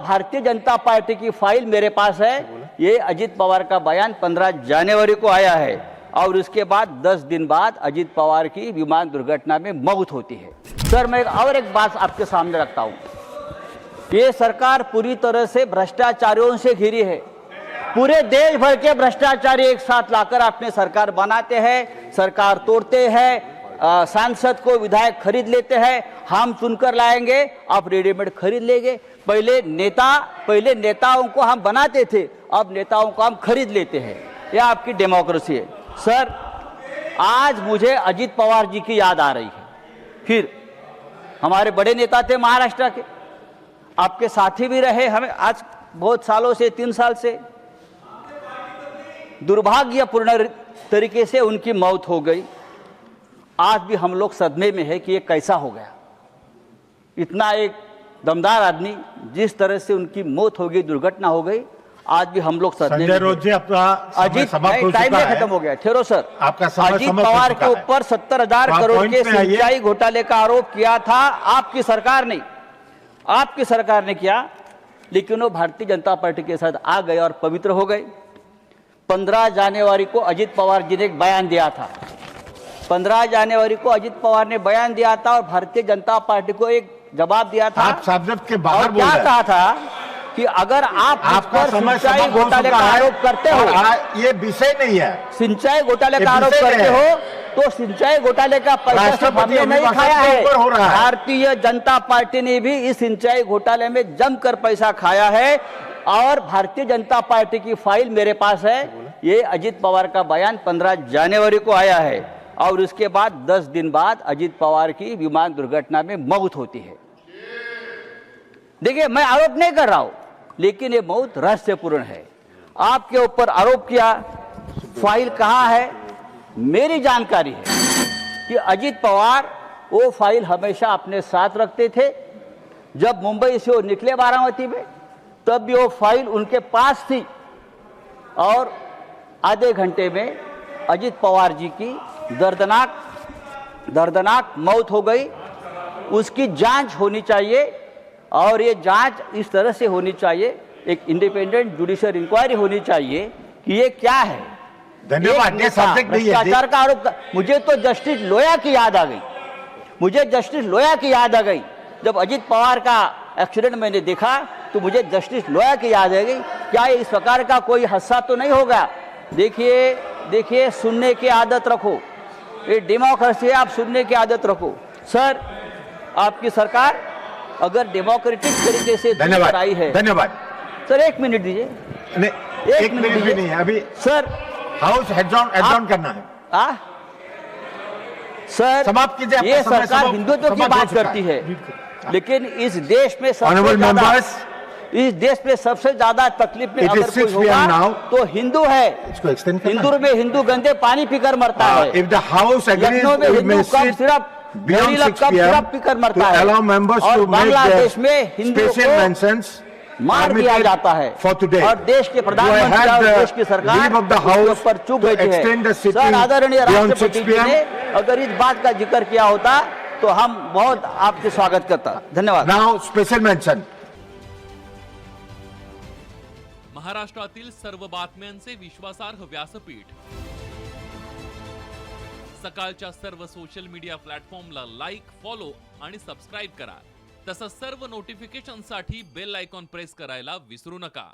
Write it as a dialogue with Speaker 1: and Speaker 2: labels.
Speaker 1: Bharatiya Janata party की file मेरे पास है। ये अजित पवार का बयान 15 जनवरी को आया है और उसके बाद 10 दिन बाद अजित पवार की विमान दुर्घटना में मौत होती है। सर, मैं और एक बात आपके सामने रखता हूं। ये सरकार पूरी तरह से भ्रष्टाचारियों से घिरी है। पूरे देश भर के भ्रष्टाचारी एक साथ लाकर अपने सरकार बनाते हैं, सरकार तोड़ते हैं, सांसद को विधायक खरीद लेते हैं। हम चुनकर लाएंगे, आप रेडीमेड खरीद लेंगे। पहले नेताओं को हम बनाते थे, अब नेताओं को हम खरीद लेते हैं। यह आपकी डेमोक्रेसी है। सर, आज मुझे अजित पवार जी की याद आ रही है। फिर हमारे बड़े नेता थे महाराष्ट्र के, आपके साथी भी रहे हमें आज बहुत सालों से, 3 साल से। दुर्भाग्यपूर्ण तरीके से उनकी मौत हो गई। आज भी हम लोग सदमे में है कि ये कैसा हो गया। इतना एक दमदार आदमी, जिस तरह से उनकी मौत हो गई, दुर्घटना हो गई, आज भी हम लोग सदमे में हैं। अजित, टाइम में खत्म हो गया, ठहरो सर। अजित पवार के ऊपर 70,000 करोड़ के सिंचाई घोटाले का आरोप किया था आपकी सरकार ने, आपकी सरकार ने किया, लेकिन वो भारतीय जनता पार्टी के साथ आ गए और पवित्र हो गए। 15 जनवरी को अजित पवार जी ने एक बयान दिया था। 15 जनवरी को अजित पवार ने बयान दिया था और भारतीय जनता पार्टी को एक जवाब दिया था।
Speaker 2: आप सब्जेक्ट के बाहर
Speaker 1: क्या कहा था कि अगर आप सिंचाई घोटाले का आरोप करते हो,
Speaker 2: ये विषय नहीं है,
Speaker 1: सिंचाई घोटाले का आरोप करते हो तो सिंचाई घोटाले का पैसा सब हमने नहीं खाया है। भारतीय जनता पार्टी ने भी इस सिंचाई घोटाले में जमकर पैसा खाया है और भारतीय जनता पार्टी की फाइल मेरे पास है। ये अजित पवार का बयान 15 जनवरी को आया है और उसके बाद 10 दिन बाद अजित पवार की विमान दुर्घटना में मौत होती है। देखिए, मैं आरोप नहीं कर रहा हूं, लेकिन ये मौत रहस्यपूर्ण है। आपके ऊपर आरोप किया, फाइल कहां है? मेरी जानकारी है कि अजित पवार वो फाइल हमेशा अपने साथ रखते थे। जब मुंबई से वो निकले बारामती में, तब भी वो फाइल उनके पास थी और आधे घंटे में अजित पवार जी की दर्दनाक मौत हो गई। उसकी जांच होनी चाहिए और ये जांच इस तरह से होनी चाहिए, एक इंडिपेंडेंट जुडिशियल इंक्वायरी होनी चाहिए कि ये क्या है।
Speaker 2: धन्यवाद।
Speaker 1: भ्रष्टाचार का आरोप। मुझे तो जस्टिस लोया की याद आ गई, मुझे जस्टिस लोया की याद आ गई। जब अजित पवार का एक्सीडेंट मैंने देखा तो मुझे जस्टिस लोया की याद आ गई। क्या इस प्रकार का कोई हादसा तो नहीं होगा? देखिए, सुनने की आदत रखो। ये डेमोक्रेसी है, आप सुनने की आदत रखो। सर, आपकी सरकार अगर डेमोक्रेटिक तरीके से आई है।
Speaker 2: धन्यवाद
Speaker 1: सर, 1 मिनट दीजिए।
Speaker 2: एक मिनट भी नहीं है अभी
Speaker 1: सर।
Speaker 2: हाउस एडजॉर्न करना है।
Speaker 1: सर,
Speaker 2: समाप्त कीजिए।
Speaker 1: ये सरकार हिंदुत्व की बात करती है, लेकिन इस देश में सबसे ज्यादा तकलीफ में अगर कोई होगा तो हिंदू है। इंदौर में हिंदू गंदे पानी पीकर मरता है। लखनऊ में हिंदू कप सिर्फ पीकर मरता है और बांग्लादेश में हिंदू को मार दिया जाता है और देश के प्रधानमंत्री और देश की सरकार उसके ऊपर चुप बैठी है। सर, आदरणीय राष्ट्रपति जी ने अगर इस बात का जिक्र किया होता तो हम बहुत आपके स्वागत करता। धन्यवाद।
Speaker 2: Now special mention.
Speaker 3: महाराष्ट्रातील सर्व बातम्यांचे विश्वासार्ह व्यासपीठ, सकाळच्या सर्व सोशल मीडिया प्लॅटफॉर्मला लाईक, फॉलो आणि सबस्क्राईब करा। तसंच सर्व नोटिफिकेशनसाठी बेल आयकॉन प्रेस करायला विसरू नका।